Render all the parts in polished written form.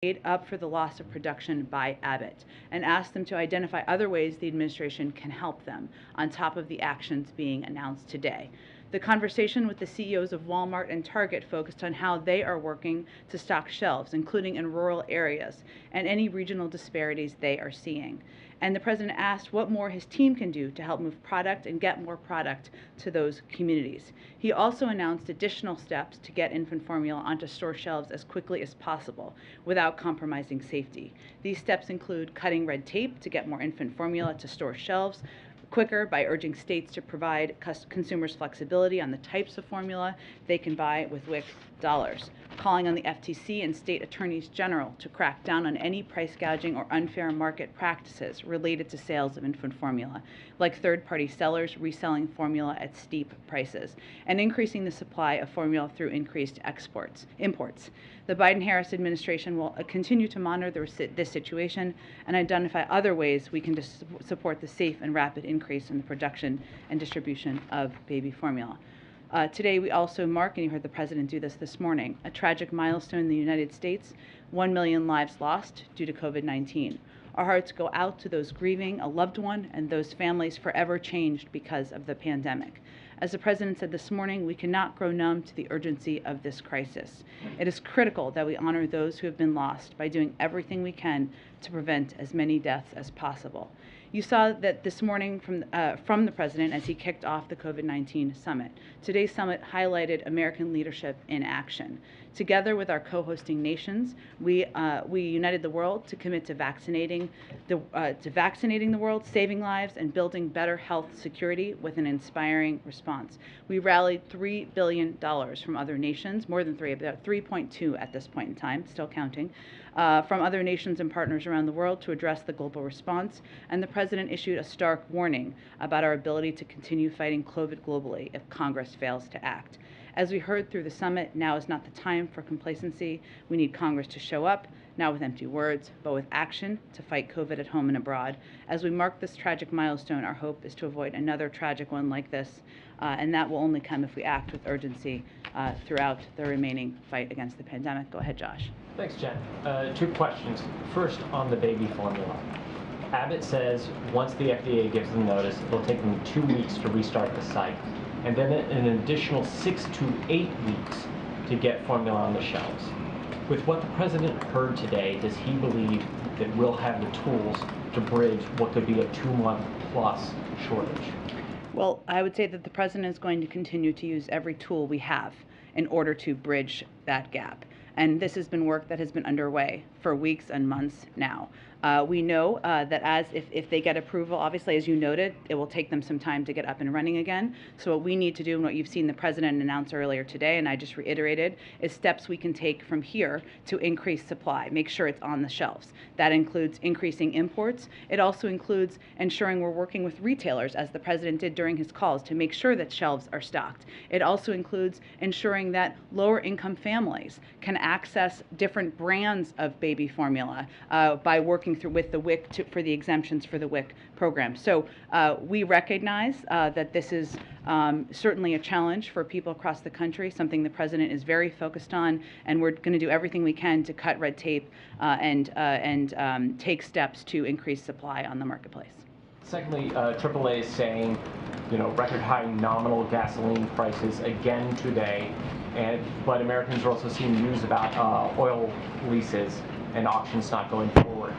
made up for the loss of production by Abbott and asked them to identify other ways the administration can help them, on top of the actions being announced today. The conversation with the CEOs of Walmart and Target focused on how they are working to stock shelves, including in rural areas, and any regional disparities they are seeing. And the president asked what more his team can do to help move product and get more product to those communities. He also announced additional steps to get infant formula onto store shelves as quickly as possible without compromising safety. These steps include cutting red tape to get more infant formula to store shelves quicker by urging states to provide consumers flexibility on the types of formula they can buy with WIC dollars, calling on the FTC and state attorneys general to crack down on any price gouging or unfair market practices related to sales of infant formula, like third-party sellers reselling formula at steep prices, and increasing the supply of formula through increased imports. The Biden-Harris administration will continue to monitor this situation and identify other ways we can support the safe and rapid increase in the production and distribution of baby formula. Today we also mark, and you heard the president do this morning, a tragic milestone in the United States, 1 million lives lost due to COVID-19. Our hearts go out to those grieving a loved one and those families forever changed because of the pandemic. As the president said this morning, we cannot grow numb to the urgency of this crisis. It is critical that we honor those who have been lost by doing everything we can to prevent as many deaths as possible. You saw that this morning from the president as he kicked off the COVID-19 summit. Today's summit highlighted American leadership in action. Together with our co-hosting nations, we united the world to commit to vaccinating the world, saving lives, and building better health security with an inspiring response. We rallied $3 billion from other nations, more than three, about 3.2 at this point in time, still counting, from other nations and partners around the world to address the global response. And the president issued a stark warning about our ability to continue fighting COVID globally if Congress fails to act. As we heard through the summit, now is not the time for complacency. We need Congress to show up, not with empty words, but with action to fight COVID at home and abroad. As we mark this tragic milestone, our hope is to avoid another tragic one like this, and that will only come if we act with urgency throughout the remaining fight against the pandemic. Go ahead, Josh. Thanks, Jen. Two questions. First, on the baby formula. Abbott says once the FDA gives them notice, it'll take them 2 weeks to restart the site, and then an additional 6 to 8 weeks to get formula on the shelves. With what the president heard today, does he believe that we'll have the tools to bridge what could be a 2-month plus shortage? Well, I would say that the president is going to continue to use every tool we have in order to bridge that gap. And this has been work that has been underway for weeks and months now. We know that if they get approval, obviously, as you noted, it will take them some time to get up and running again. So what we need to do, and what you've seen the president announce earlier today, and I just reiterated, is steps we can take from here to increase supply, make sure it's on the shelves. That includes increasing imports. It also includes ensuring we're working with retailers, as the president did during his calls, to make sure that shelves are stocked. It also includes ensuring that lower income families can access different brands of baby formula by working through with the WIC for the exemptions for the WIC program. So we recognize that this is certainly a challenge for people across the country, something the president is very focused on, and we're going to do everything we can to cut red tape and take steps to increase supply on the marketplace. Secondly, AAA is saying, record high nominal gasoline prices again today, but Americans are also seeing news about oil leases and auctions not going forward.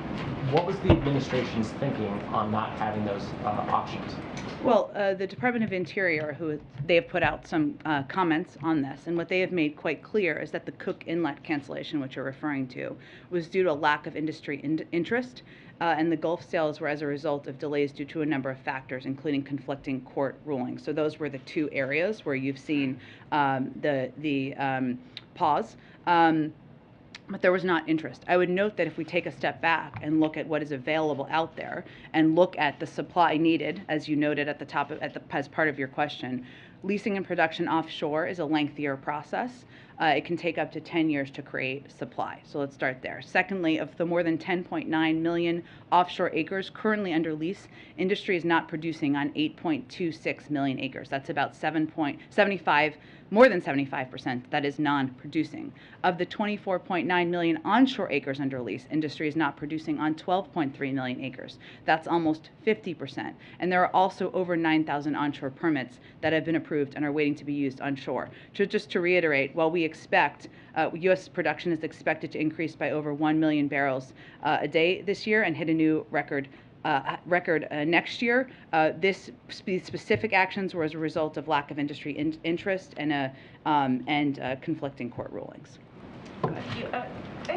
What was the administration's thinking on not having those auctions? Well, the Department of Interior, they have put out some comments on this, and what they have made quite clear is that the Cook Inlet cancellation, which you're referring to, was due to a lack of industry interest, and the Gulf sales were as a result of delays due to a number of factors, including conflicting court rulings. So those were the two areas where you've seen the pause. But there was not interest. I would note that if we take a step back and look at what is available out there and look at the supply needed, as you noted at the top as part of your question, leasing and production offshore is a lengthier process. it can take up to 10 years to create supply. So let's start there. Secondly, of the more than 10.9 million offshore acres currently under lease, industry is not producing on 8.26 million acres. That's about more than 75% that is non-producing. Of the 24.9 million onshore acres under lease, industry is not producing on 12.3 million acres. That's almost 50%. And there are also over 9,000 onshore permits that have been approved and are waiting to be used onshore. So just to reiterate, while we expect U.S. production is expected to increase by over 1 million barrels a day this year and hit a new record next year. These specific actions were as a result of lack of industry interest and conflicting court rulings.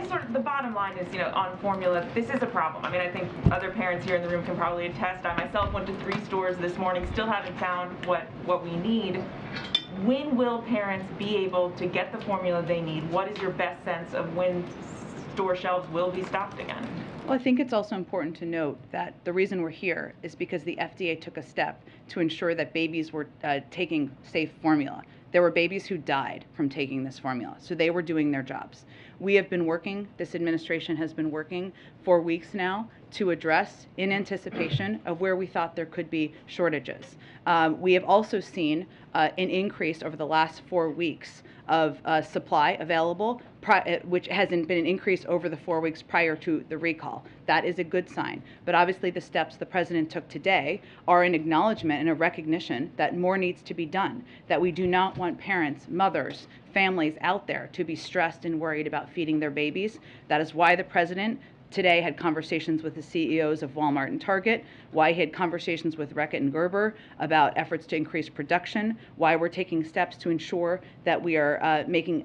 Sort of the bottom line is, on formula, this is a problem. I mean, I think other parents here in the room can probably attest. I myself went to 3 stores this morning, still haven't found what we need. When will parents be able to get the formula they need? What is your best sense of when store shelves will be stocked again? Well, I think it's also important to note that the reason we're here is because the FDA took a step to ensure that babies were taking safe formula. There were babies who died from taking this formula, so they were doing their jobs. We have been working, this administration has been working for weeks now to address in anticipation of where we thought there could be shortages. We have also seen an increase over the last 4 weeks of supply available, which hasn't been an increase over the 4 weeks prior to the recall. That is a good sign. But obviously the steps the president took today are an acknowledgement and a recognition that more needs to be done, that we do not want parents, mothers, families out there to be stressed and worried about feeding their babies. That is why the president today had conversations with the CEOs of Walmart and Target, why he had conversations with Reckitt and Gerber about efforts to increase production, why we're taking steps to ensure that we are making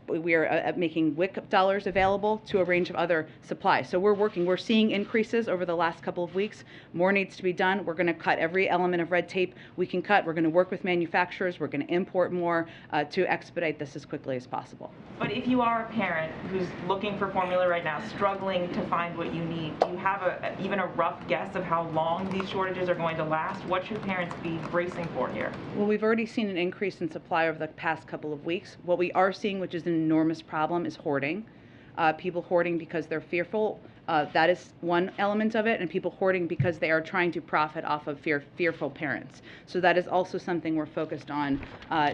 WIC dollars available to a range of other supplies. So we're seeing increases over the last couple of weeks. More needs to be done. We're going to cut every element of red tape we can cut. We're going to work with manufacturers. We're going to import more to expedite this as quickly as possible. But if you are a parent who's looking for formula right now, struggling to find what you need, do you have even a rough guess of how long these shortages are going to last? What should parents be bracing for here? Well, we've already seen an increase in supply over the past couple of weeks. What we are seeing, which is an enormous problem, is hoarding. People hoarding because they're fearful. That is one element of it, and people hoarding because they are trying to profit off of fearful parents. So that is also something we're focused on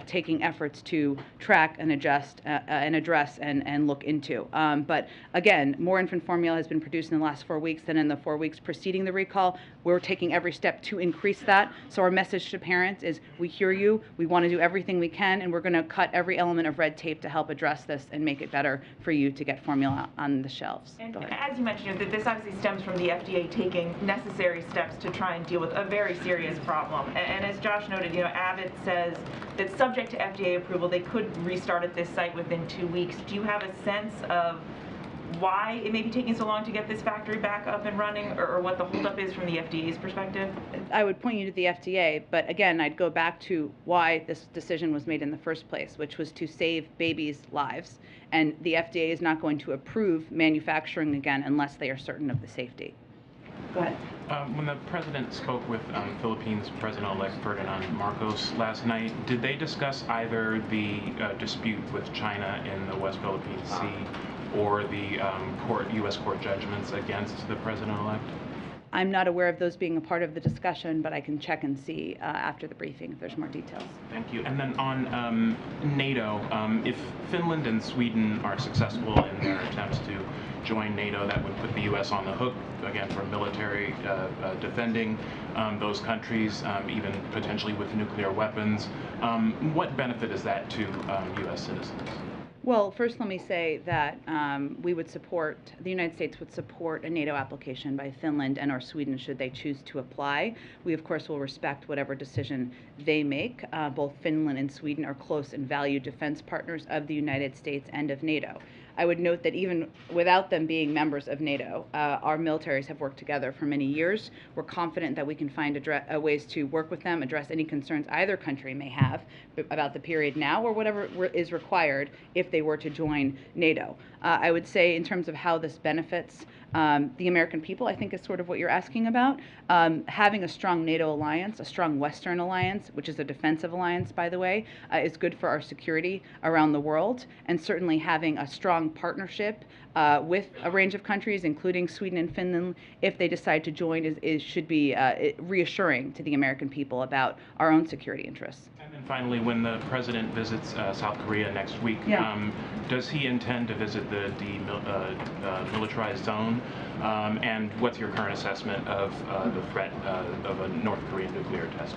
taking efforts to track and adjust and address and look into. But again, more infant formula has been produced in the last 4 weeks than in the 4 weeks preceding the recall. We're taking every step to increase that. So our message to parents is, we hear you, we want to do everything we can, and we're going to cut every element of red tape to help address this and make it better for you to get formula on the shelves. And as you mentioned, this obviously stems from the FDA taking necessary steps to try and deal with a very serious problem. And as Josh noted, Abbott says that subject to FDA approval, they could restart at this site within 2 weeks. Do you have a sense of why it may be taking so long to get this factory back up and running, or what the holdup is from the FDA's perspective? I would point you to the FDA, but again, I'd go back to why this decision was made in the first place, which was to save babies' lives. And the FDA is not going to approve manufacturing again unless they are certain of the safety. Go ahead. When the president spoke with Philippines President-elect Ferdinand Marcos last night, did they discuss either the dispute with China in the West Philippine Sea or the U.S. court judgments against the president-elect? I'm not aware of those being a part of the discussion, but I can check and see after the briefing if there's more details. Thank you. And then on NATO, if Finland and Sweden are successful in their attempts to join NATO, that would put the U.S. on the hook, again, for military defending those countries, even potentially with nuclear weapons. What benefit is that to U.S. citizens? Well, first let me say that the United States would support a NATO application by Finland and or Sweden should they choose to apply. We, of course, will respect whatever decision they make. Both Finland and Sweden are close and valued defense partners of the United States and of NATO. I would note that even without them being members of NATO, our militaries have worked together for many years. We're confident that we can find ways to work with them, address any concerns either country may have about the period now or whatever is required if they were to join NATO. I would say in terms of how this benefits The American people, I think, is sort of what you're asking about. Having a strong NATO alliance, a strong Western alliance, which is a defensive alliance, by the way, is good for our security around the world. And certainly having a strong partnership with a range of countries, including Sweden and Finland, if they decide to join, should be reassuring to the American people about our own security interests. And then finally, when the president visits South Korea next week, does he intend to visit the demilitarized zone? And what's your current assessment of the threat of a North Korean nuclear test?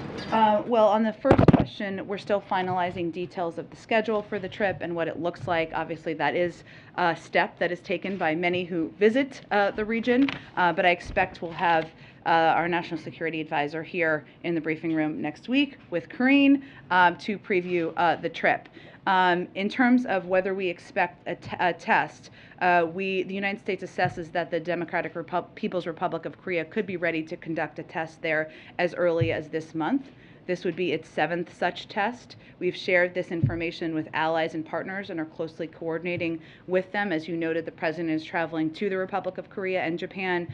Well, on the first question, we're still finalizing details of the schedule for the trip and what it looks like. Obviously, that is a step that is taken by many who visit the region, but I expect we'll have our National Security Advisor here in the briefing room next week with Karine to preview the trip. In terms of whether we expect a test, the United States assesses that the Democratic People's Republic of Korea could be ready to conduct a test there as early as this month. This would be its 7th such test. We've shared this information with allies and partners and are closely coordinating with them. As you noted, the president is traveling to the Republic of Korea and Japan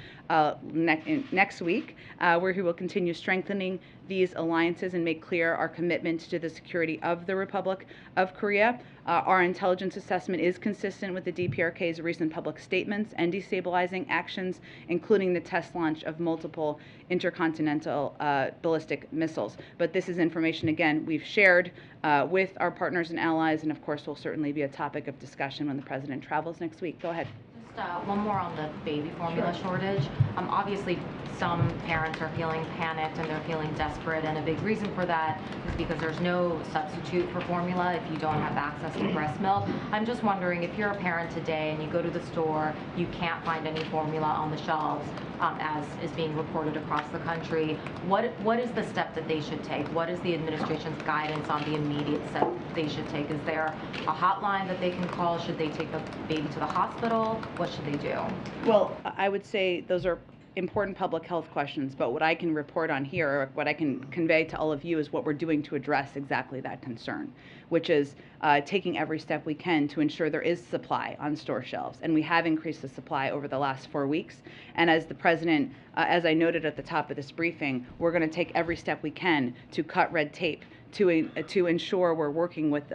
next week, where he will continue strengthening these alliances and make clear our commitment to the security of the Republic of Korea. Our intelligence assessment is consistent with the DPRK's recent public statements and destabilizing actions, including the test launch of multiple intercontinental ballistic missiles. But this is information, again, we've shared with our partners and allies, and of course will certainly be a topic of discussion when the president travels next week. Go ahead. Just one more on the baby formula shortage. Obviously, some parents are feeling panicked and they're feeling desperate, and a big reason for that is because there's no substitute for formula if you don't have access to breast milk. I'm just wondering, if you're a parent today and you go to the store, you can't find any formula on the shelves, as is being reported across the country, what is the step that they should take? What is the administration's guidance on the immediate step they should take? Is there a hotline that they can call? Should they take the baby to the hospital? What should they do? Well, I would say those are important public health questions, but what I can report on here, or what I can convey to all of you, is what we're doing to address exactly that concern, which is taking every step we can to ensure there is supply on store shelves. And we have increased the supply over the last 4 weeks. And as the president, as I noted at the top of this briefing, we're going to take every step we can to cut red tape, to ensure we're working with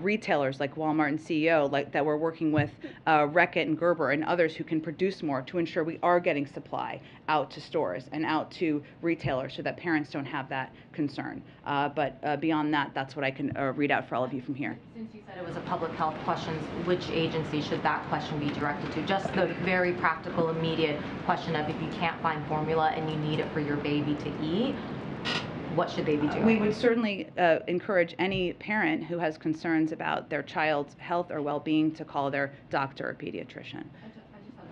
retailers like Walmart and CEO, that we're working with Reckitt and Gerber and others who can produce more, to ensure we are getting supply out to stores and out to retailers so that parents don't have that concern. But beyond that, that's what I can read out for all of you from here. Since you said it was a public health question, which agency should that question be directed to? Just the very practical, immediate question of, if you can't find formula and you need it for your baby to eat, what should they be doing? We would certainly encourage any parent who has concerns about their child's health or well-being to call their doctor or pediatrician. I just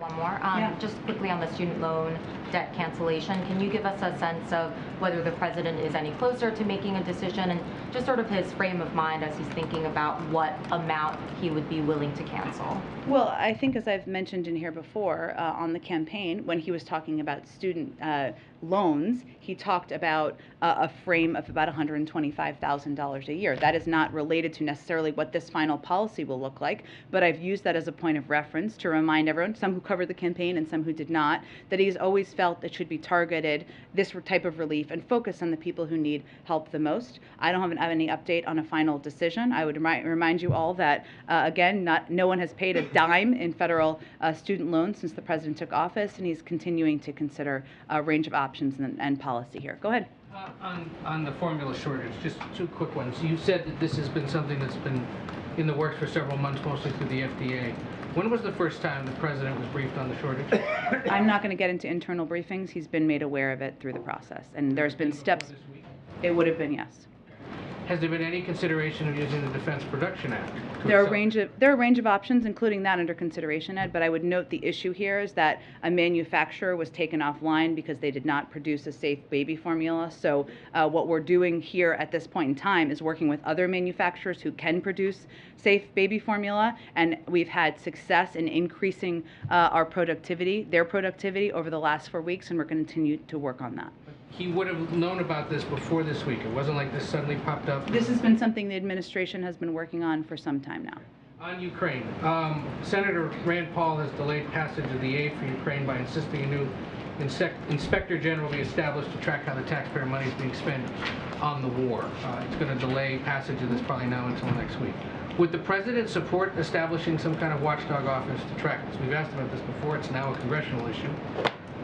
have one more. Just quickly on the student loan debt cancellation, can you give us a sense of whether the president is any closer to making a decision, and just sort of his frame of mind as he's thinking about what amount he would be willing to cancel? Well, I think, as I've mentioned in here before, on the campaign, when he was talking about student loans, he talked about a frame of about $125,000 a year. That is not related to necessarily what this final policy will look like, but I've used that as a point of reference to remind everyone, some who covered the campaign and some who did not, that he's always felt it should be targeted, this type of relief, and focus on the people who need help the most. I don't have any update on a final decision. I would remind you all that, again, no one has paid a dime in federal student loans since the president took office, and he's continuing to consider a range of options and policy here. Go ahead. On the formula shortage, just 2 quick ones. You said that this has been something that's been in the works for several months, mostly through the FDA. When was the first time the president was briefed on the shortage? I'm not going to get into internal briefings. He's been made aware of it through the process, and there's been steps. This week? It would have been, yes. Has there been any consideration of using the Defense Production Act? There are a range of options, including that under consideration, Ed, but I would note the issue here is that a manufacturer was taken offline because they did not produce a safe baby formula. So what we're doing here at this point in time is working with other manufacturers who can produce safe baby formula, and we've had success in increasing their productivity over the last 4 weeks, and we're going to continue to work on that. He would have known about this before this week. It wasn't like this suddenly popped up. This has been something the administration has been working on for some time now. On Ukraine, Senator Rand Paul has delayed passage of the aid for Ukraine by insisting a new inspector general be established to track how the taxpayer money is being spent on the war. It's going to delay passage of this probably now until next week. Would the president support establishing some kind of watchdog office to track this? We've asked about this before. It's now a congressional issue.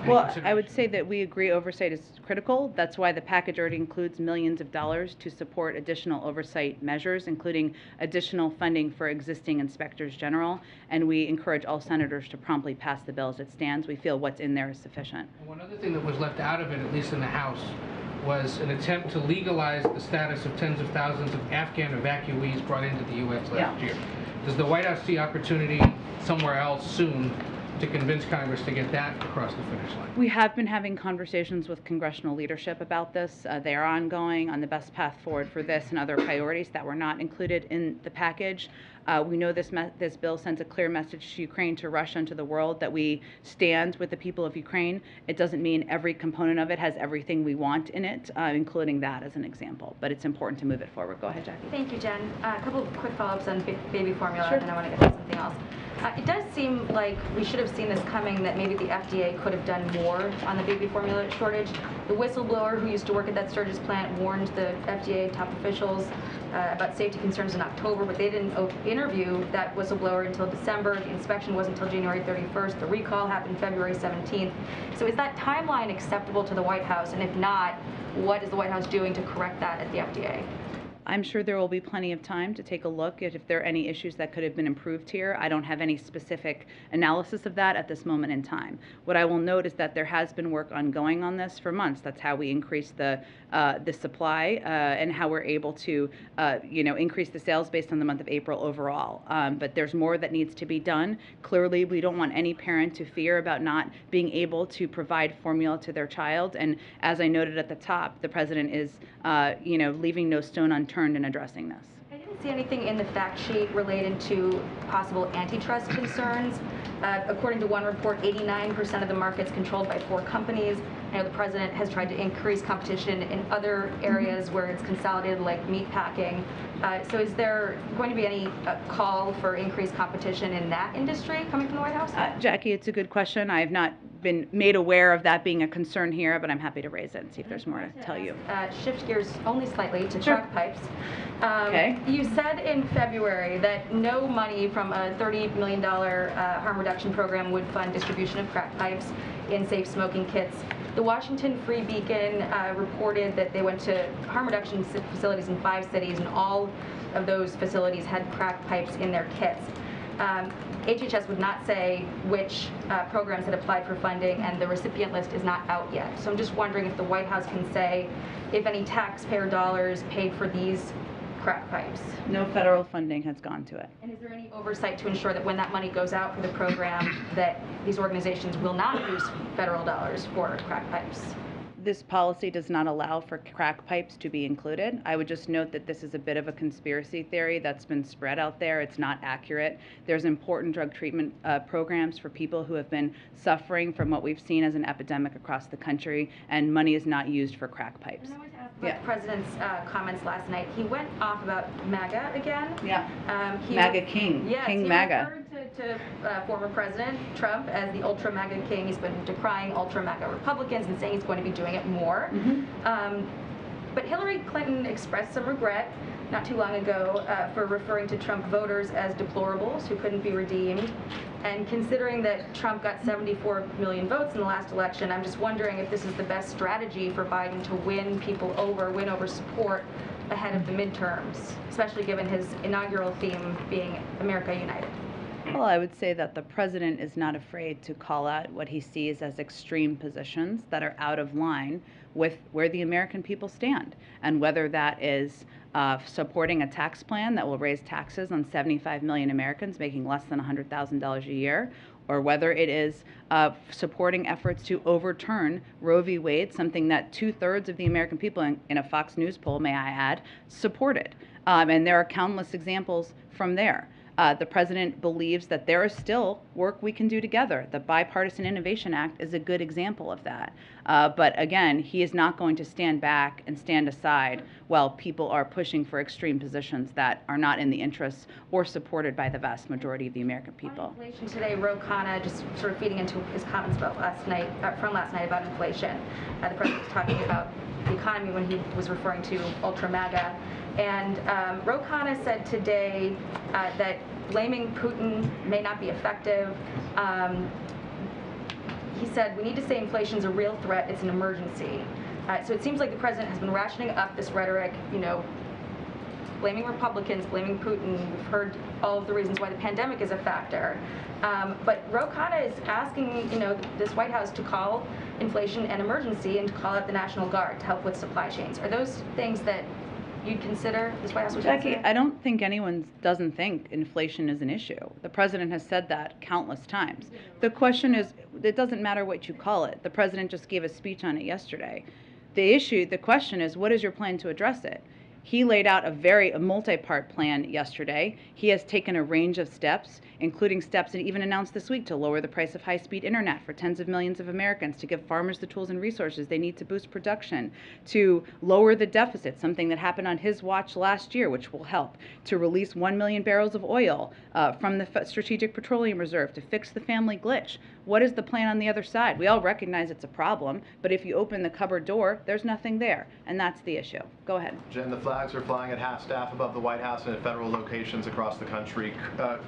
Well, I would say that we agree oversight is critical. That's why the package already includes millions of dollars to support additional oversight measures, including additional funding for existing inspectors general. And we encourage all senators to promptly pass the bill as it stands. We feel what's in there is sufficient. One other thing that was left out of it, at least in the House, was an attempt to legalize the status of tens of thousands of Afghan evacuees brought into the U.S. last year. Does the White House see opportunity somewhere else soon to convince Congress to get that across the finish line? We have been having conversations with congressional leadership about this. They are ongoing on the best path forward for this and other priorities that were not included in the package. We know this bill sends a clear message to Ukraine, to Russia, and to the world that we stand with the people of Ukraine. It doesn't mean every component of it has everything we want in it, including that as an example. But it's important to move it forward. Go ahead, Jackie. Thank you, Jen. A couple of quick follow-ups on baby formula, Sure. and then I want to get to something else. It does seem like we should have seen this coming, that maybe the FDA could have done more on the baby formula shortage. The whistleblower who used to work at that Sturgis plant warned the FDA top officials about safety concerns in October, but they didn't interview that whistleblower until December. The inspection wasn't until January 31st. The recall happened February 17th. So is that timeline acceptable to the White House? And if not, what is the White House doing to correct that at the FDA? I'm sure there will be plenty of time to take a look at if there are any issues that could have been improved here. I don't have any specific analysis of that at this moment in time. What I will note is that there has been work ongoing on this for months. That's how we increase the supply and how we're able to, increase the sales based on the month of April overall. But there's more that needs to be done. Clearly, we don't want any parent to fear about not being able to provide formula to their child. And as I noted at the top, the president is, leaving no stone unturned in addressing this. I didn't see anything in the fact sheet related to possible antitrust concerns. According to one report, 89% of the market's controlled by 4 companies. I know the president has tried to increase competition in other areas where it's consolidated, like meat packing. So is there going to be any call for increased competition in that industry coming from the White House? Jackie, it's a good question. I have not been made aware of that being a concern here, but I'm happy to raise it and see if there's more to tell you. Shift gears only slightly to Sure. crack pipes. Okay. You said in February that no money from a $30 million harm reduction program would fund distribution of crack pipes in safe smoking kits. The Washington Free Beacon reported that they went to harm reduction facilities in 5 cities, and all of those facilities had crack pipes in their kits. HHS would not say which programs had applied for funding, and the recipient list is not out yet. So I'm just wondering if the White House can say if any taxpayer dollars paid for these crack pipes. No federal funding has gone to it. And is there any oversight to ensure that when that money goes out for the program, that these organizations will not use federal dollars for crack pipes? This policy does not allow for crack pipes to be included. I would just note that this is a bit of a conspiracy theory that's been spread out there. It's not accurate. There's important drug treatment programs for people who have been suffering from what we've seen as an epidemic across the country, and money is not used for crack pipes. And I wanted to ask about the president's comments last night. He went off about MAGA again. Yeah. MAGA King. Yes, King he MAGA. referred to former President Trump as the ultra MAGA king. He's been decrying ultra MAGA Republicans and saying he's going to be doing it more. But Hillary Clinton expressed some regret not too long ago for referring to Trump voters as deplorables who couldn't be redeemed. And considering that Trump got 74 million votes in the last election, I'm just wondering if this is the best strategy for Biden to win over support ahead of the midterms, especially given his inaugural theme being America United. Well, I would say that the president is not afraid to call out what he sees as extreme positions that are out of line with where the American people stand, and whether that is supporting a tax plan that will raise taxes on 75 million Americans making less than $100,000 a year, or whether it is supporting efforts to overturn Roe v. Wade, something that 2/3 of the American people, in a Fox News poll, may I add, supported. And there are countless examples from there. The president believes that there is still work we can do together. The Bipartisan Innovation Act is a good example of that. But again, he is not going to stand back and stand aside while people are pushing for extreme positions that are not in the interests or supported by the vast majority of the American people. On inflation today, Ro Khanna, just sort of feeding into his comments about from last night about inflation. The president was talking about the economy when he was referring to ultra MAGA. And Ro Khanna said today that blaming Putin may not be effective. He said, we need to say inflation is a real threat, it's an emergency. So it seems like the president has been ratcheting up this rhetoric, blaming Republicans, blaming Putin. We've heard all of the reasons why the pandemic is a factor. But Ro Khanna is asking, this White House to call inflation an emergency and to call out the National Guard to help with supply chains. Are those things that you'd consider, this White House would Jackie, consider? I don't think anyone doesn't think inflation is an issue. The president has said that countless times. The question is, it doesn't matter what you call it. The president just gave a speech on it yesterday. The question is, what is your plan to address it? He laid out a multi-part plan yesterday. He has taken a range of steps, including steps that even announced this week to lower the price of high-speed internet for tens of millions of Americans, to give farmers the tools and resources they need to boost production, to lower the deficit, something that happened on his watch last year, which will help, to release 1 million barrels of oil from the Strategic Petroleum Reserve, to fix the family glitch. What is the plan on the other side? We all recognize it's a problem, but if you open the cupboard door, there's nothing there, and that's the issue. Go ahead. Jen, the flags are flying at half-staff above the White House and at federal locations across the country.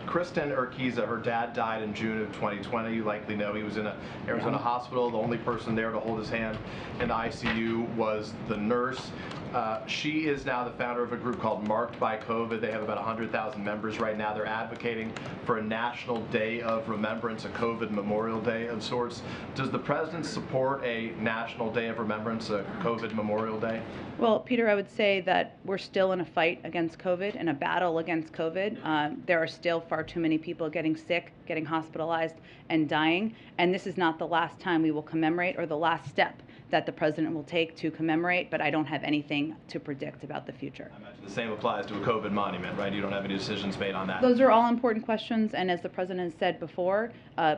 Kristen Urquiza, her dad died in June of 2020. You likely know he was in an Arizona hospital. The only person there to hold his hand in the ICU was the nurse. She is now the founder of a group called Marked by COVID. They have about 100,000 members right now. They're advocating for a national day of remembrance, a COVID Memorial Day of sorts. Does the president support a national day of remembrance, a COVID Memorial Day? Well, Peter, I would say that we're still in a fight against COVID, in a battle against COVID. There are still far too many people getting sick, getting hospitalized, and dying. And this is not the last time we will commemorate, or the last step that the president will take to commemorate, but I don't have anything to predict about the future. I imagine the same applies to a COVID monument, right? You don't have any decisions made on that. Those are all important questions, and as the president has said before,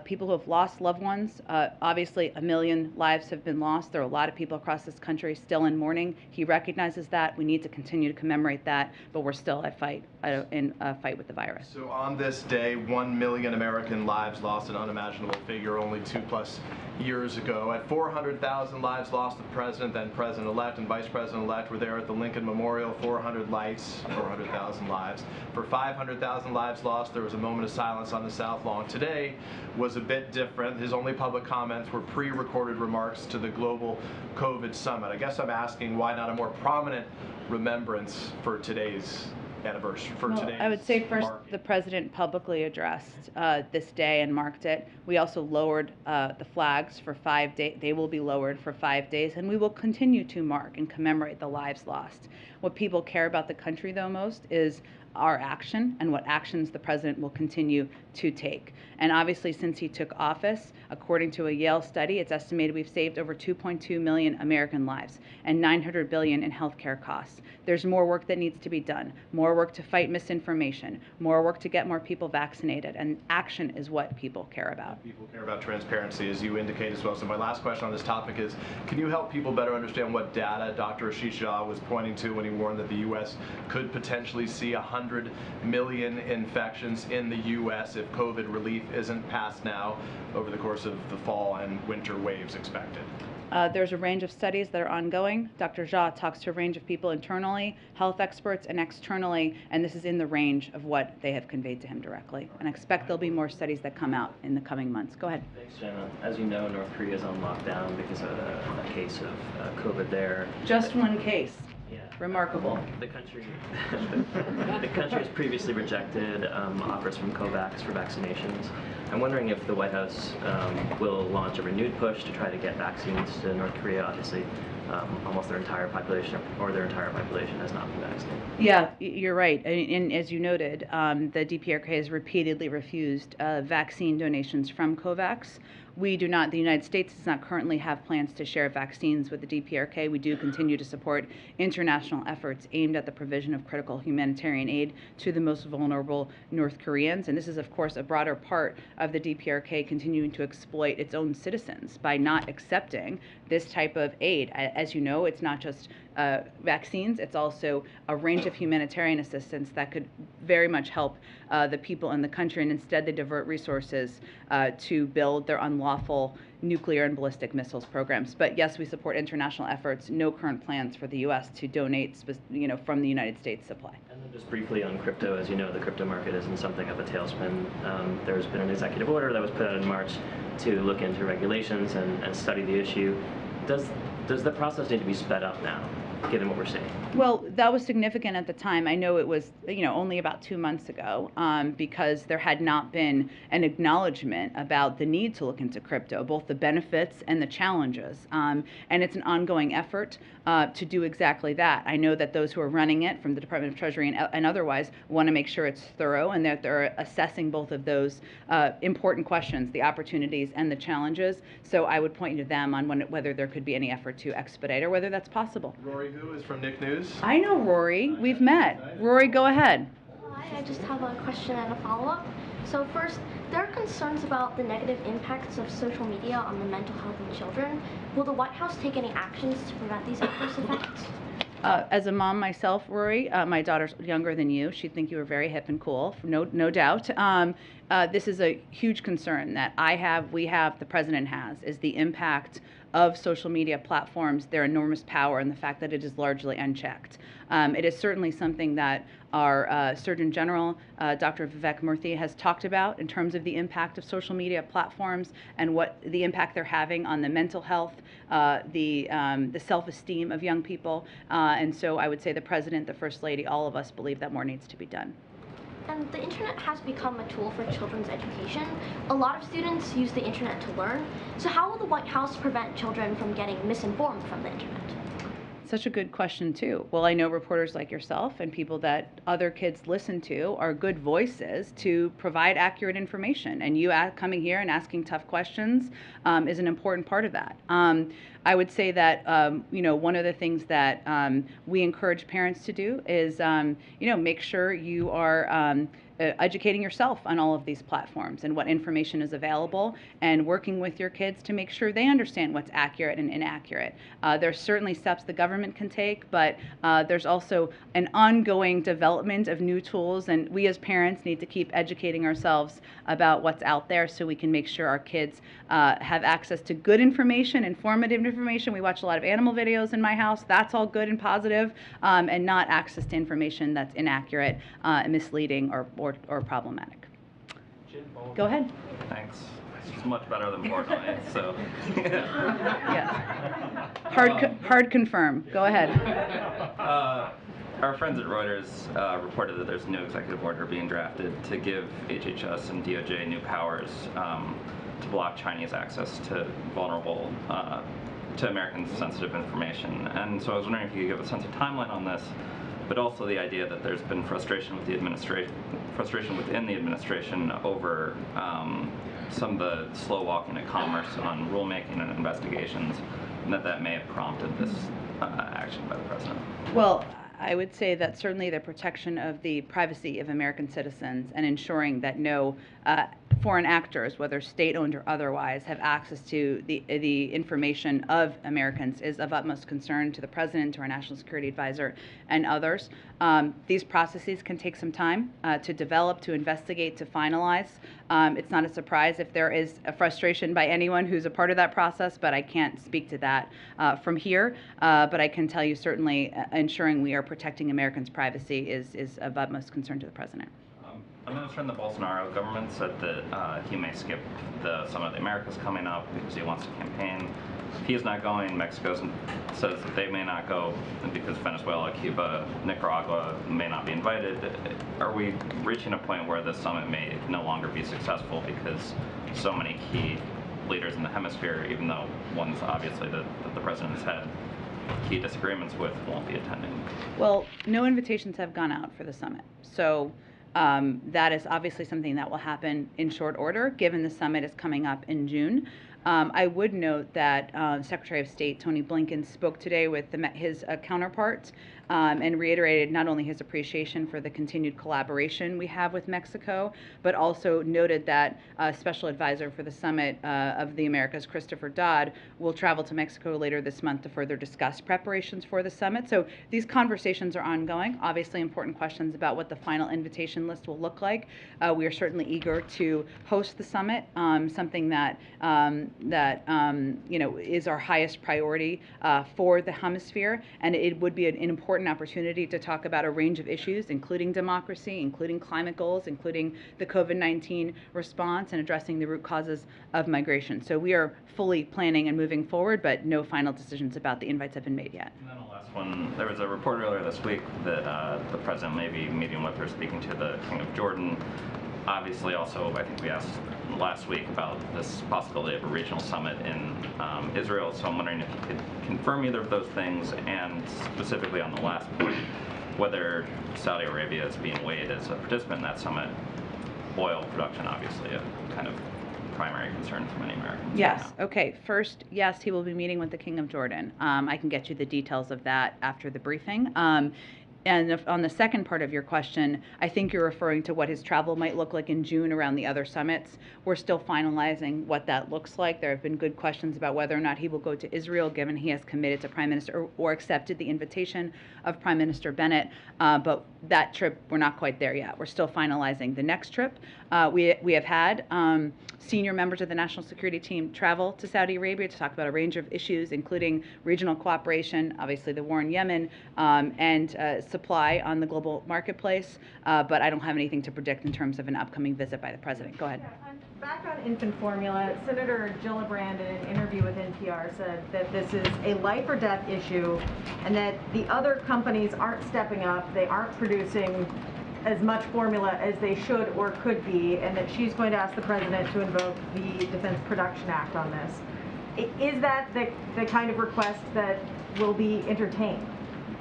people who have lost loved ones, obviously 1 million lives have been lost. There are a lot of people across this country still in mourning. He recognizes that. We need to continue to commemorate that, but we're still in a fight with the virus. So on this day, 1 million American lives lost, an unimaginable figure only 2+ years ago. At 400,000 lives lost, the president, then president-elect, and vice president-elect were there at the Lincoln Memorial. 400 lights, 400,000 lives. For 500,000 lives lost, there was a moment of silence on the South Lawn. Today was a bit different. His only public comments were pre-recorded remarks to the global COVID summit. I guess I'm asking, why not a more prominent remembrance for today's anniversary, I would say first, the president publicly addressed this day and marked it. We also lowered the flags for 5 days. They will be lowered for 5 days, and we will continue to mark and commemorate the lives lost. What people care about the country, though, most is our action and what actions the president will continue to take. And obviously, since he took office, according to a Yale study, it's estimated we've saved over 2.2 million American lives and $900 billion in healthcare costs. There's more work that needs to be done, more work to fight misinformation, more work to get more people vaccinated, and action is what people care about. People care about transparency, as you indicate as well. So my last question on this topic is, can you help people better understand what data Dr. Ashish Jha was pointing to when he warned that the U.S. could potentially see 100 million infections in the U.S. if COVID relief isn't passed now over the course of the fall and winter waves expected? There's a range of studies that are ongoing. Dr. Jha talks to a range of people internally, health experts, and externally, and this is in the range of what they have conveyed to him directly. And I expect there'll be more studies that come out in the coming months. Go ahead. Thanks, Jenna. As you know, North Korea is on lockdown because of a case of COVID there. Just one case. Yeah. Remarkable. The country has previously rejected offers from COVAX for vaccinations. I'm wondering if the White House will launch a renewed push to try to get vaccines to North Korea. Obviously, almost their entire population has not been vaccinated. Yeah, you're right. And as you noted, the DPRK has repeatedly refused vaccine donations from COVAX. We do not, the United States does not currently have plans to share vaccines with the DPRK. We do continue to support international efforts aimed at the provision of critical humanitarian aid to the most vulnerable North Koreans. And this is, of course, a broader part of the DPRK continuing to exploit its own citizens by not accepting this type of aid. As you know, it's not just vaccines, it's also a range of humanitarian assistance that could very much help the people in the country, and instead they divert resources to build their unlawful nuclear and ballistic missiles programs. But yes, we support international efforts. No current plans for the U.S. to donate, from the United States supply. And then just briefly on crypto, as you know, the crypto market is in something of a tailspin. There's been an executive order that was put out in March to look into regulations and study the issue. Does the process need to be sped up now, given what we're seeing? Well, that was significant at the time. I know it was, only about 2 months ago, because there had not been an acknowledgement about the need to look into crypto, both the benefits and the challenges. And it's an ongoing effort to do exactly that. I know that those who are running it from the Department of Treasury and otherwise want to make sure it's thorough and that they're assessing both of those important questions, the opportunities and the challenges. So I would point you to them on whether there could be any effort to expedite or whether that's possible. Rory Hu is from Nick News. I know Rory. We've met. Rory, go ahead. Hi, I just have a question and a follow-up. So first, there are concerns about the negative impacts of social media on the mental health of children. Will the White House take any actions to prevent these adverse effects? As a mom myself, Rory, my daughter's younger than you. She'd think you were very hip and cool, no doubt. This is a huge concern that we have, the president has, is the impact of social media platforms, their enormous power, and the fact that it is largely unchecked. It is certainly something that our Surgeon General, Dr. Vivek Murthy, has talked about in terms of the impact of social media platforms and what the impact they're having on the mental health, the self-esteem of young people. And so I would say the President, the First Lady, all of us believe that more needs to be done. And the internet has become a tool for children's education. A lot of students use the internet to learn. So how will the White House prevent children from getting misinformed from the internet? Such a good question, too. Well, I know reporters like yourself and people that other kids listen to are good voices to provide accurate information. And you coming here and asking tough questions is an important part of that. I would say that, one of the things that we encourage parents to do is, make sure you are educating yourself on all of these platforms and what information is available, and working with your kids to make sure they understand what's accurate and inaccurate. There's certainly steps the government can take, but there's also an ongoing development of new tools, and we as parents need to keep educating ourselves about what's out there so we can make sure our kids have access to good information, informative information. We watch a lot of animal videos in my house. That's all good and positive, and not access to information that's inaccurate, misleading, or problematic. Go ahead. Thanks. It's much better than Portnoy, so. Yes. Hard confirm. Go ahead. Our friends at Reuters reported that there's a new executive order being drafted to give HHS and DOJ new powers to block Chinese access to vulnerable, to Americans' sensitive information. And so I was wondering if you could give a sense of timeline on this, but also the idea that there's been frustration within the administration over some of the slow walking of commerce on rulemaking and investigations, and that may have prompted this action by the president. Well, I would say that certainly the protection of the privacy of American citizens and ensuring that no foreign actors, whether state-owned or otherwise, have access to the information of Americans is of utmost concern to the President, to our National Security Advisor, and others. These processes can take some time to develop, to investigate, to finalize. It's not a surprise if there is a frustration by anyone who's a part of that process, but I can't speak to that from here. But I can tell you certainly ensuring we are protecting Americans' privacy is of utmost concern to the President. A minister in the Bolsonaro government said that he may skip the Summit of the Americas coming up because he wants to campaign. If he is not going, Mexico says that they may not go because Venezuela, Cuba, Nicaragua may not be invited. Are we reaching a point where this summit may no longer be successful because so many key leaders in the hemisphere, even though ones obviously that the president's had key disagreements with, won't be attending? Well, no invitations have gone out for the summit. So that is obviously something that will happen in short order, given the summit is coming up in June. I would note that Secretary of State Tony Blinken spoke today with his counterparts and reiterated not only his appreciation for the continued collaboration we have with Mexico, but also noted that Special Advisor for the Summit of the Americas, Christopher Dodd, will travel to Mexico later this month to further discuss preparations for the summit. So these conversations are ongoing. Obviously, important questions about what the final invitation list will look like. We are certainly eager to host the summit, something that is our highest priority for the hemisphere, and it would be an important opportunity to talk about a range of issues, including democracy, including climate goals, including the COVID-19 response, and addressing the root causes of migration. So we are fully planning and moving forward, but no final decisions about the invites have been made yet. And then the last one, there was a report earlier this week that the president may be meeting with or speaking to the King of Jordan. Obviously, also, I think we asked last week about this possibility of a regional summit in Israel, so I'm wondering if you could confirm either of those things, and specifically on the last point, whether Saudi Arabia is being weighed as a participant in that summit. Oil production, obviously, a kind of primary concern for many Americans. Yes. Okay. First, yes, he will be meeting with the King of Jordan. I can get you the details of that after the briefing. And on the second part of your question, I think you're referring to what his travel might look like in June around the other summits. We're still finalizing what that looks like. There have been good questions about whether or not he will go to Israel, given he has committed to Prime Minister or accepted the invitation of Prime Minister Bennett. But that trip, we're not quite there yet. We're still finalizing the next trip. We have had senior members of the national security team travel to Saudi Arabia to talk about a range of issues, including regional cooperation, obviously the war in Yemen, and supply on the global marketplace, but I don't have anything to predict in terms of an upcoming visit by the president. Go ahead. Yeah, back on infant formula, Senator Gillibrand in an interview with NPR said that this is a life or death issue and that the other companies aren't stepping up, they aren't producing as much formula as they should or could be, and that she's going to ask the president to invoke the Defense Production Act on this. Is that the kind of request that will be entertained?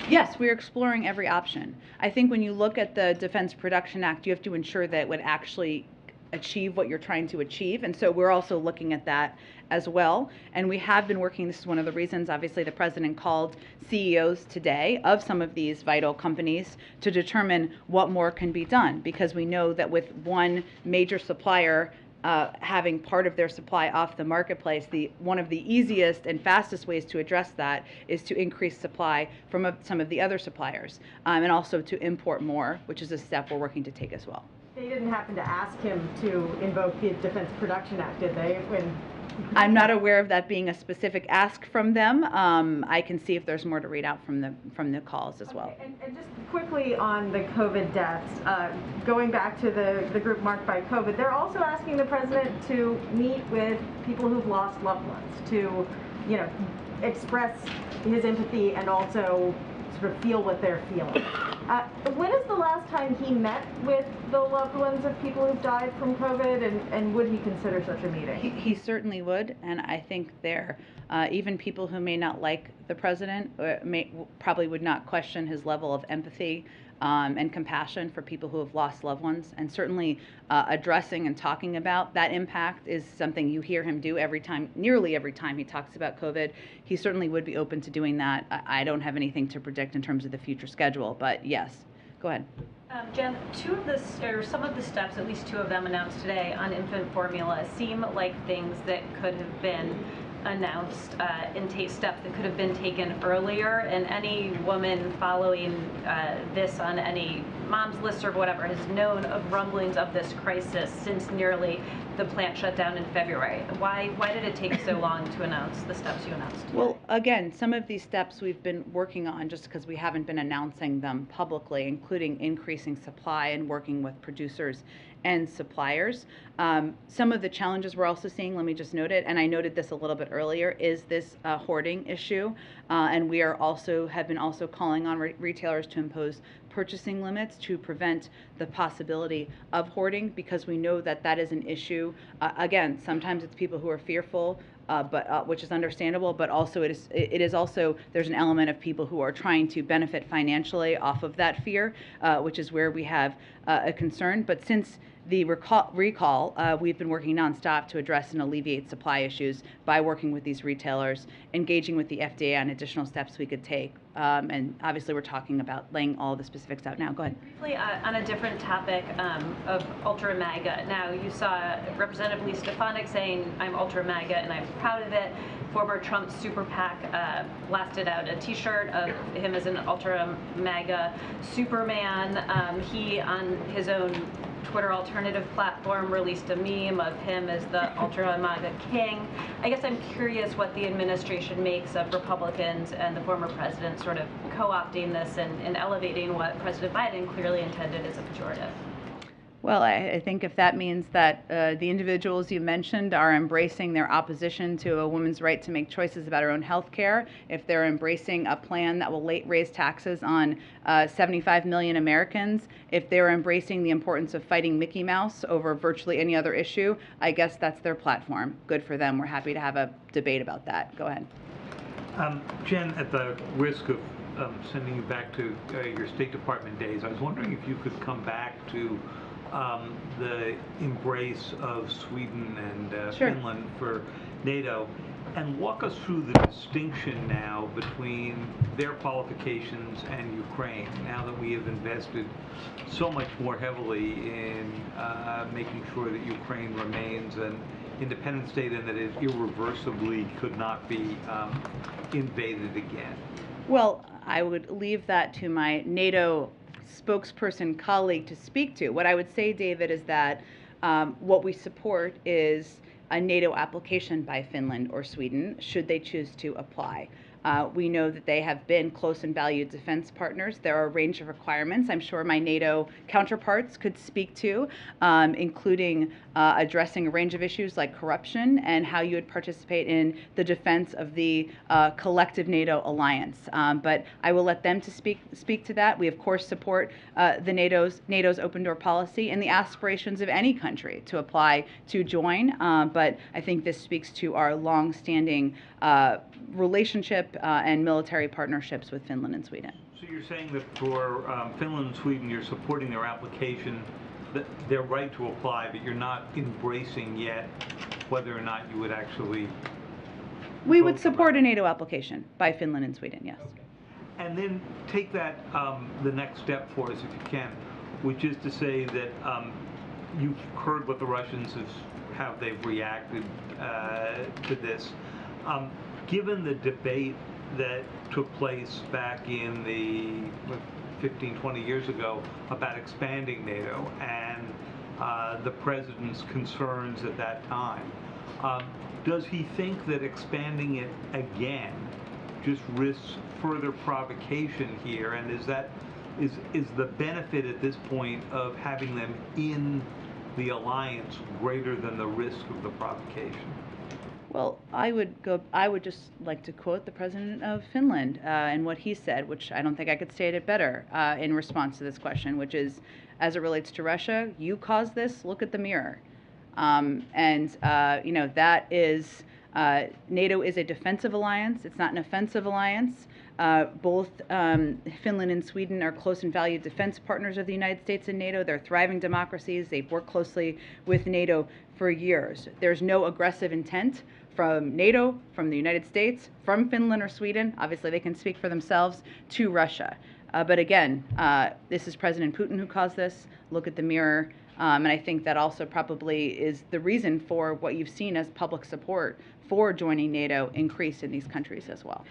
Yes, we're exploring every option. I think when you look at the Defense Production Act, you have to ensure that it would actually achieve what you're trying to achieve. And so we're also looking at that as well. And we have been working, this is one of the reasons, obviously, the president called CEOs today of some of these vital companies to determine what more can be done, because we know that with one major supplier having part of their supply off the marketplace, one of the easiest and fastest ways to address that is to increase supply from some of the other suppliers, and also to import more, which is a step we're working to take as well. They didn't happen to ask him to invoke the Defense Production Act, did they? I'm not aware of that being a specific ask from them. I can see if there's more to read out from the calls as well. And just quickly on the COVID deaths, going back to the group marked by COVID, they're also asking the president to meet with people who've lost loved ones, to, express his empathy and also sort of feel what they're feeling. When is the last time he met with the loved ones of people who've died from COVID, and would he consider such a meeting? He certainly would, and I think even people who may not like the president probably would not question his level of empathy and compassion for people who have lost loved ones, and certainly addressing and talking about that impact is something you hear him do nearly every time he talks about COVID. He certainly would be open to doing that. I don't have anything to predict in terms of the future schedule, but yes. Go ahead. Jen, some of the steps, at least two of them announced today on infant formula, seem like things that could have been announced steps that could have been taken earlier, and any woman following this on any mom's list or whatever has known of rumblings of this crisis since nearly the plant shut down in February. Why did it take so long to announce the steps you announced today? Well, again, some of these steps we've been working on just because we haven't been announcing them publicly, including increasing supply and working with producers and suppliers. Some of the challenges we're also seeing, let me just note it, and I noted this a little bit earlier, is this hoarding issue, and we are have been calling on retailers to impose purchasing limits to prevent the possibility of hoarding, because we know that that is an issue. Again, sometimes it's people who are fearful, which is understandable, but also it is also, there's an element of people who are trying to benefit financially off of that fear, which is where we have a concern. But since the recall, we've been working nonstop to address and alleviate supply issues by working with these retailers, engaging with the FDA on additional steps we could take. And obviously we're talking about laying all the specifics out now. Go ahead. Briefly, on a different topic of ultra MAGA. Now, you saw Representative Lee Stefanik saying, "I'm ultra MAGA and I'm proud of it." Former Trump super PAC blasted out a t-shirt of him as an ultra MAGA Superman. He, on his own Twitter alternative platform, released a meme of him as the ultra MAGA king. I guess I'm curious what the administration makes of Republicans and the former president sort of co-opting this and elevating what President Biden clearly intended as a pejorative. Well, I think if that means that the individuals you mentioned are embracing their opposition to a woman's right to make choices about her own health care, if they're embracing a plan that will raise taxes on 75 million Americans, if they're embracing the importance of fighting Mickey Mouse over virtually any other issue, I guess that's their platform. Good for them. We're happy to have a debate about that. Go ahead. Jen, at the risk of sending you back to your State Department days, I was wondering if you could come back to the embrace of Sweden and Sure. Finland for NATO, and walk us through the distinction now between their qualifications and Ukraine, now that we have invested so much more heavily in making sure that Ukraine remains an independent state and that it irreversibly could not be invaded again. Well, I would leave that to my NATO spokesperson colleague to speak to. What I would say, David, is that what we support is a NATO application by Finland or Sweden, should they choose to apply. We know that they have been close and valued defense partners. There are a range of requirements I'm sure my NATO counterparts could speak to, including addressing a range of issues like corruption and how you would participate in the defense of the collective NATO alliance. But I will let them to speak to that. We, of course, support the NATO's open door policy and the aspirations of any country to apply to join. But I think this speaks to our long-standing relationship and military partnerships with Finland and Sweden. So you're saying that for Finland and Sweden, you're supporting their application, their right to apply, but you're not embracing yet whether or not you would actually... We would support a NATO application by Finland and Sweden, yes. Okay. And then take that the next step for us, if you can, which is to say that you've heard what the Russians how they've reacted to this. Given the debate that took place back in the 15, 20 years ago about expanding NATO and the president's concerns at that time, does he think that expanding it again just risks further provocation here? And is the benefit at this point of having them in the alliance greater than the risk of the provocation? Well, I would just like to quote the president of Finland and what he said, which I don't think I could state it better in response to this question, which is, as it relates to Russia, you caused this, look at the mirror. That is, NATO is a defensive alliance, it's not an offensive alliance. Both Finland and Sweden are close and valued defense partners of the United States and NATO. They're thriving democracies. They've worked closely with NATO for years. There's no aggressive intent from NATO, from the United States, from Finland or Sweden, obviously they can speak for themselves, to Russia. But again, this is President Putin who caused this. Look at the mirror. And I think that also probably is the reason for what you've seen as public support for joining NATO increase in these countries as well.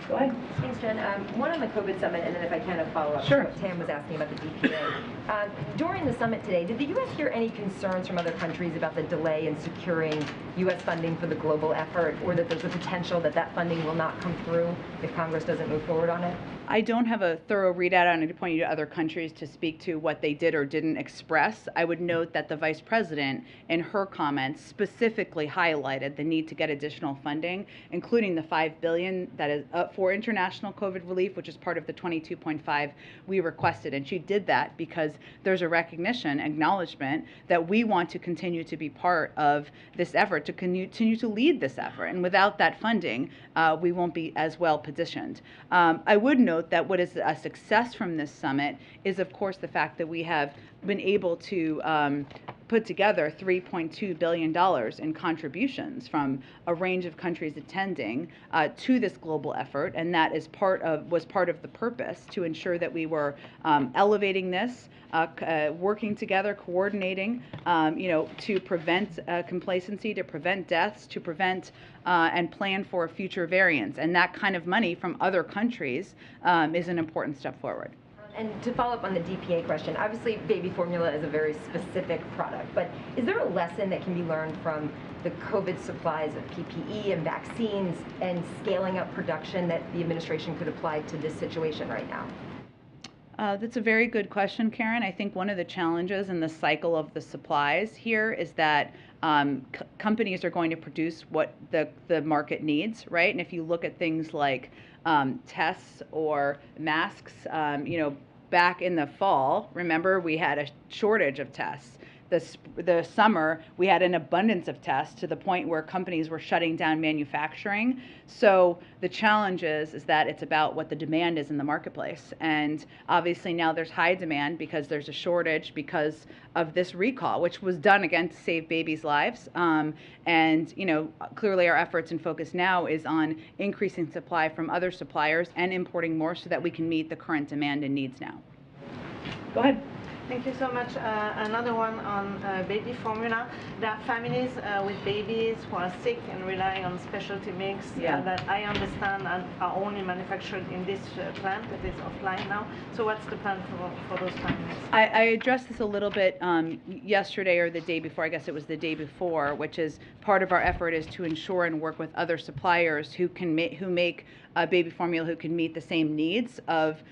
Go ahead. Thanks, Jen. One on the COVID summit, and then if I can, a follow-up. Sure. What Tam was asking about the DPA. During the summit today, did the U.S. hear any concerns from other countries about the delay in securing U.S. funding for the global effort, or that there's a potential that that funding will not come through if Congress doesn't move forward on it? I don't have a thorough readout. I need to point you to other countries to speak to what they did or didn't express. I would note that the Vice President, in her comments, specifically highlighted the need to get additional funding, including the $5 billion that is for international COVID relief, which is part of the 22.5 we requested. And she did that because there's a recognition, acknowledgement that we want to continue to be part of this effort, to continue to lead this effort. And without that funding, we won't be as well positioned. I would note that what is a success from this summit is, of course, the fact that we have been able to put together $3.2 billion in contributions from a range of countries attending to this global effort, and that is was part of the purpose to ensure that we were elevating this, working together, coordinating, to prevent complacency, to prevent deaths, to prevent and plan for future variants. And that kind of money from other countries is an important step forward. And to follow up on the DPA question, obviously baby formula is a very specific product, but is there a lesson that can be learned from the COVID supplies of PPE and vaccines and scaling up production that the administration could apply to this situation right now? That's a very good question, Karen. I think one of the challenges in the cycle of the supplies here is that companies are going to produce what the market needs, right? And if you look at things like tests or masks, back in the fall, remember, we had a shortage of tests. The summer, we had an abundance of tests to the point where companies were shutting down manufacturing. So the challenge is that it's about what the demand is in the marketplace. And obviously now there's high demand because there's a shortage because of this recall, which was done again to save babies' lives. And clearly our efforts and focus now is on increasing supply from other suppliers and importing more so that we can meet the current demand and needs now. Go ahead. Thank you so much. Another one on baby formula. There are families with babies who are sick and relying on specialty mix that I understand are only manufactured in this plant that is offline now. So what's the plan for those families? I addressed this a little bit yesterday or the day before. I guess it was the day before, which is part of our effort is to ensure and work with other suppliers who make baby formula who can meet the same needs of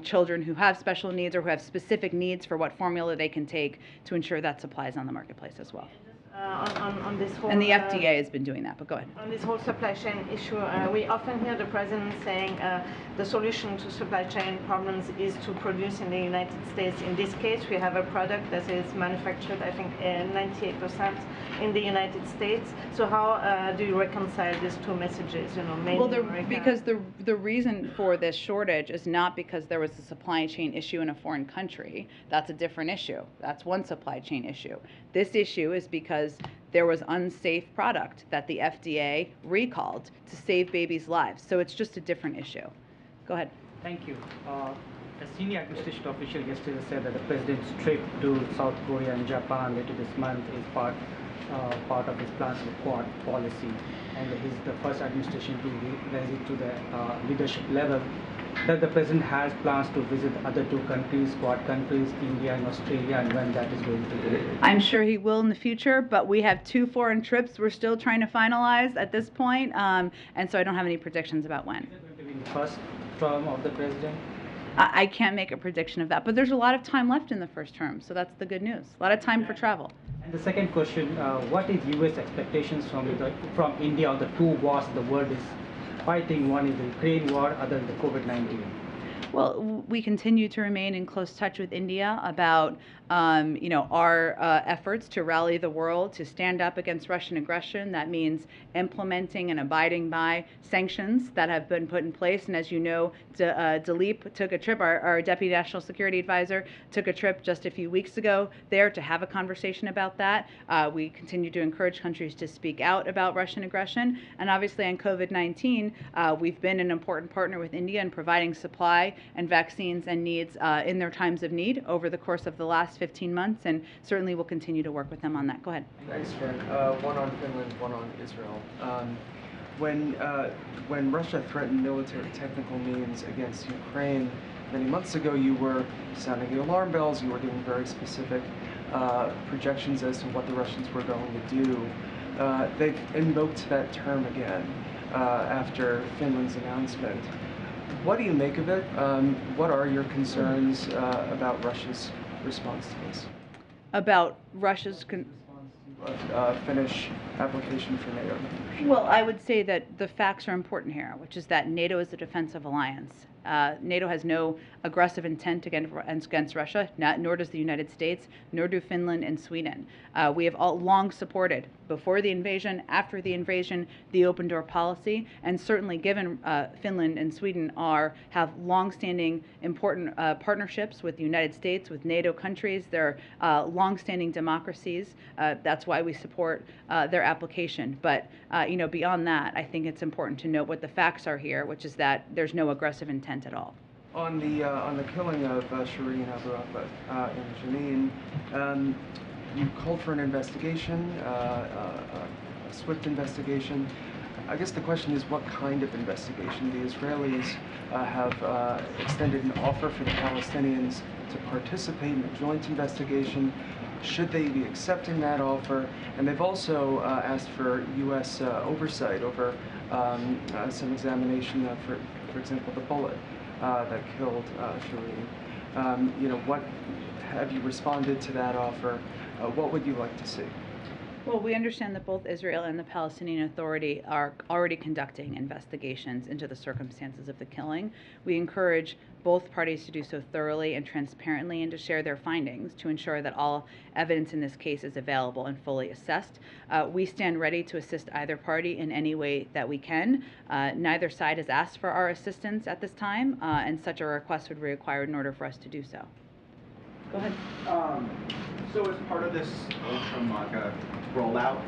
children who have special needs or who have specific needs for what formula they can take to ensure that supply is on the marketplace as well. On this whole, and the FDA has been doing that, but go ahead. On this whole supply chain issue, we often hear the president saying the solution to supply chain problems is to produce in the United States. In this case, we have a product that is manufactured, I think, 98% in the United States. So how do you reconcile these two messages? Because the reason for this shortage is not because there was a supply chain issue in a foreign country. That's a different issue. That's one supply chain issue. This issue is because there was unsafe product that the FDA recalled to save babies' lives. So it's just a different issue. Go ahead. Thank you. A senior administration official yesterday said that the president's trip to South Korea and Japan later this month is part of his plans for Quad policy, and he's the first administration to raise it to the leadership level. That the president has plans to visit other two countries, Quad countries, India and Australia, and when that is going to be. I'm sure he will in the future, but we have 2 foreign trips we're still trying to finalize at this point, and so I don't have any predictions about when. Is it going to be in the first term of the president? I can't make a prediction of that, but there's a lot of time left in the first term, so that's the good news. A lot of time for travel. And the second question, what is U.S. expectations from India on the 2 wars the world is fighting? One is the Ukraine war, other is the COVID-19. Well, we continue to remain in close touch with India about our efforts to rally the world to stand up against Russian aggression. That means implementing and abiding by sanctions that have been put in place. And as you know, Dilip took a trip, our Deputy National Security Advisor took a trip just a few weeks ago there to have a conversation about that. We continue to encourage countries to speak out about Russian aggression. And obviously on COVID-19, we've been an important partner with India in providing supply and vaccines and needs in their times of need over the course of the last last 15 months, and certainly we'll continue to work with them on that. Go ahead. Thanks, Frank. One on Finland, one on Israel. When Russia threatened military technical means against Ukraine many months ago, you were sounding the alarm bells. You were giving very specific projections as to what the Russians were going to do. They've invoked that term again after Finland's announcement. What do you make of it? What are your concerns about Russia's response to this? About Russia's Finnish application for NATO membership? Well, I would say that the facts are important here, which is that NATO is a defensive alliance. NATO has no aggressive intent against Russia, nor does the United States, nor do Finland and Sweden. We have all long supported, before the invasion, after the invasion, the open door policy, and certainly given Finland and Sweden have long-standing important partnerships with the United States, with NATO countries. They're long-standing democracies. That's why we support their application. But beyond that, I think it's important to note what the facts are here, which is that there's no aggressive intent at all. On the killing of Shireen Abu Akleh in Jenin, you called for an investigation, a swift investigation. I guess the question is, what kind of investigation? The Israelis have extended an offer for the Palestinians to participate in a joint investigation. Should they be accepting that offer? And they've also asked for U.S. oversight over some examination of, for example, the bullet that killed Shireen. What have you responded to that offer? What would you like to see? Well, we understand that both Israel and the Palestinian Authority are already conducting investigations into the circumstances of the killing. We encourage both parties to do so thoroughly and transparently and to share their findings to ensure that all evidence in this case is available and fully assessed. We stand ready to assist either party in any way that we can. Neither side has asked for our assistance at this time, and such a request would be required in order for us to do so. Go ahead. So as part of this ultra-MAGA rollout,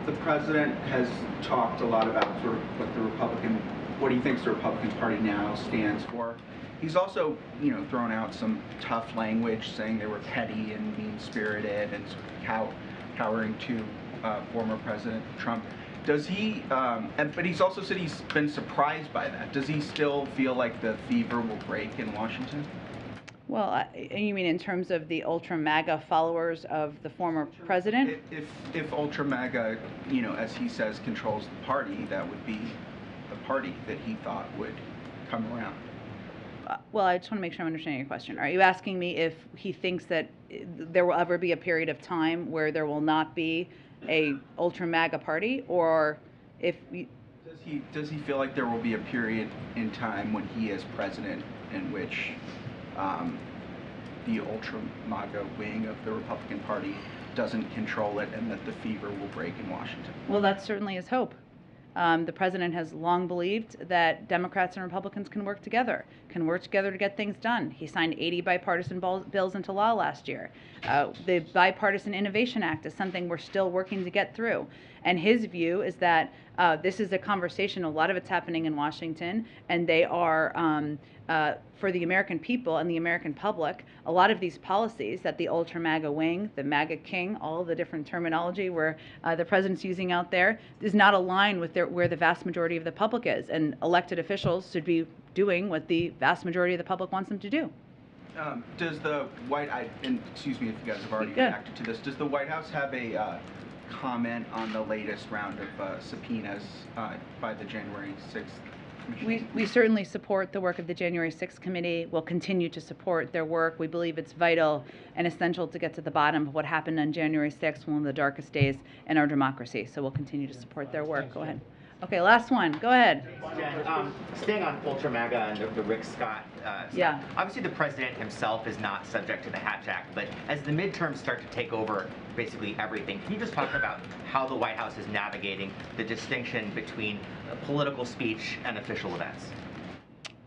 the president has talked a lot about sort of what he thinks the Republican Party now stands for. He's also, thrown out some tough language, saying they were petty and mean-spirited and sort of cowering to former President Trump. Does he? But he's also said he's been surprised by that. Does he still feel like the fever will break in Washington? Well, you mean in terms of the ultra-MAGA followers of the former president? If ultra-MAGA, as he says, controls the party, that would be the party that he thought would come around. Well, I just want to make sure I'm understanding your question. Are you asking me if he thinks that there will ever be a period of time where there will not be a ultra-MAGA party, or if... Does he feel like there will be a period in time when he is president in which the ultra-MAGA wing of the Republican Party doesn't control it and that the fever will break in Washington? Well, that's certainly his hope. The president has long believed that Democrats and Republicans can work together to get things done. He signed 80 bipartisan bills into law last year. The Bipartisan Innovation Act is something we're still working to get through. And his view is that this is a conversation, a lot of it's happening in Washington, and they are, for the American people and the American public, a lot of these policies that the ultra-MAGA wing, the MAGA king, all of the different terminology where the president's using out there, is not aligned with where the vast majority of the public is. And elected officials should be doing what the vast majority of the public wants them to do. Does the excuse me if you guys have already reacted to this, does the White House have a comment on the latest round of subpoenas by the January 6th Commission? We certainly support the work of the January 6th Committee. We'll continue to support their work. We believe it's vital and essential to get to the bottom of what happened on January 6th, one of the darkest days in our democracy. So we'll continue to support their work. Go ahead. Okay, last one. Go ahead. Jen, staying on ultra-MAGA and the Rick Scott stuff. Yeah. Obviously, the president himself is not subject to the Hatch Act, but as the midterms start to take over basically everything, can you just talk about how the White House is navigating the distinction between political speech and official events?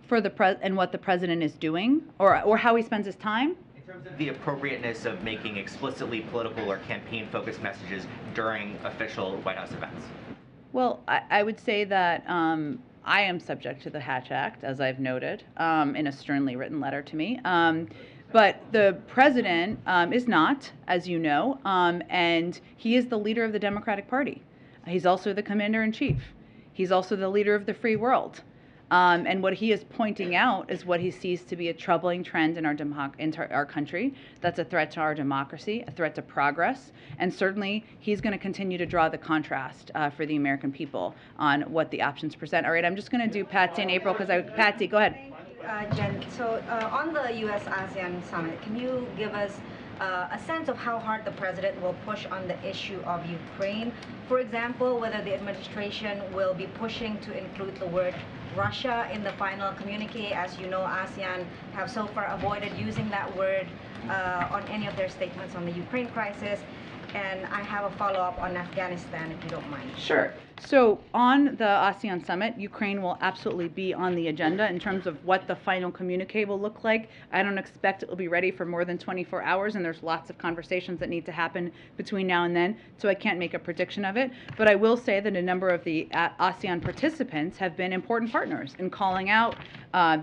For and what the president is doing, or how he spends his time? In terms of the appropriateness of making explicitly political or campaign-focused messages during official White House events. Well, I would say that I am subject to the Hatch Act, as I've noted, in a sternly written letter to me. But the president is not, as you know, and he is the leader of the Democratic Party. He's also the commander-in-chief. He's also the leader of the free world. And what he is pointing out is what he sees to be a troubling trend in our country. That's a threat to our democracy, a threat to progress, and certainly he's going to continue to draw the contrast for the American people on what the options present. All right, I'm just going to do Patsy and April because Patsy, go ahead. Jen, so on the U.S.-ASEAN summit, can you give us a sense of how hard the president will push on the issue of Ukraine? For example, whether the administration will be pushing to include the word Russia in the final communique. As you know, ASEAN have so far avoided using that word on any of their statements on the Ukraine crisis. And I have a follow-up on Afghanistan, if you don't mind. Sure. So on the ASEAN summit, Ukraine will absolutely be on the agenda in terms of what the final communique will look like. I don't expect it will be ready for more than 24 hours, and there's lots of conversations that need to happen between now and then, so I can't make a prediction of it. But I will say that a number of the ASEAN participants have been important partners in calling out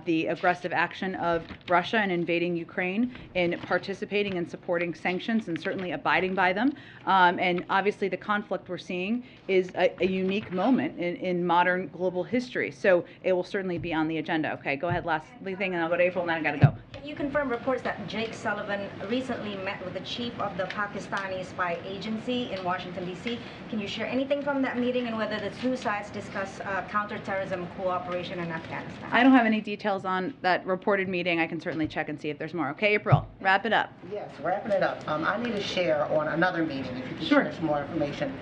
the aggressive action of Russia in invading Ukraine, in participating and supporting sanctions, and certainly abiding by them. And obviously the conflict we're seeing is a unique moment in modern global history. So it will certainly be on the agenda. Okay, go ahead, last thing, and I'll go to April, and then I gotta go. Can you confirm reports that Jake Sullivan recently met with the chief of the Pakistani spy agency in Washington, D.C.? Can you share anything from that meeting and whether the two sides discuss counterterrorism cooperation in Afghanistan? I don't have any details on that reported meeting. I can certainly check and see if there's more. Okay, April, wrap it up. Yes, wrapping it up. I need to share on another meeting, if you could share some more information.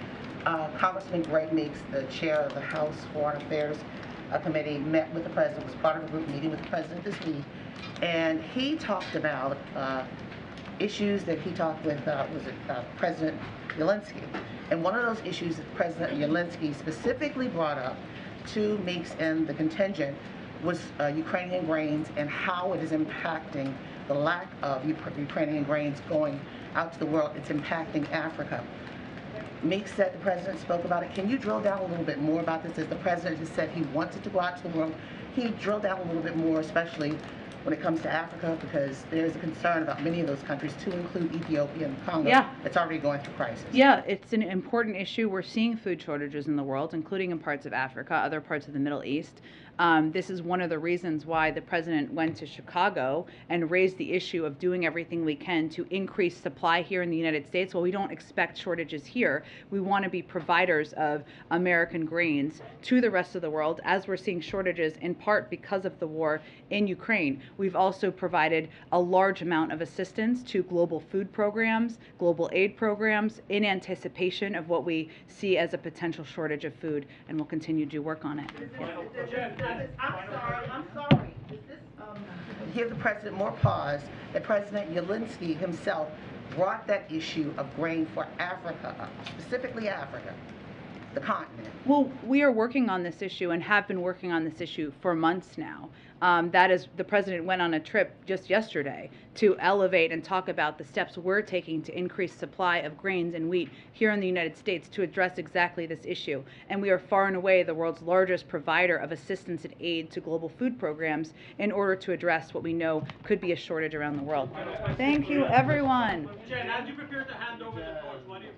Congressman Greg Meeks, the chair of the House Foreign Affairs Committee, met with the president, was part of a group meeting with the president this week, and he talked about issues that he talked with, President Zelensky. And one of those issues that President Zelensky specifically brought up to Meeks and the contingent was Ukrainian grains and how it is impacting the lack of Ukrainian grains going out to the world. It's impacting Africa. Meeks said the president spoke about it. Can you drill down a little bit more about this? As the president just said he wants it to go out to the world, he drilled down a little bit more, especially when it comes to Africa, because there's a concern about many of those countries, to include Ethiopia and Congo, that's already going through crisis. Yeah, it's an important issue. We're seeing food shortages in the world, including in parts of Africa, other parts of the Middle East. This is one of the reasons why the president went to Chicago and raised the issue of doing everything we can to increase supply here in the United States. While we don't expect shortages here, we want to be providers of American grains to the rest of the world, as we're seeing shortages in part because of the war in Ukraine. We've also provided a large amount of assistance to global food programs, global aid programs, in anticipation of what we see as a potential shortage of food, and we'll continue to do work on it. I'm sorry. Give the president more pause. That President Zelensky himself brought that issue of grain for Africa up, specifically Africa, the continent. Well, we are working on this issue and have been working on this issue for months now. That is, the president went on a trip just yesterday to elevate and talk about the steps we're taking to increase supply of grains and wheat here in the United States to address exactly this issue. And we are far and away the world's largest provider of assistance and aid to global food programs in order to address what we know could be a shortage around the world. Thank you, everyone. Jen, as you prepare to hand over the torch, what do you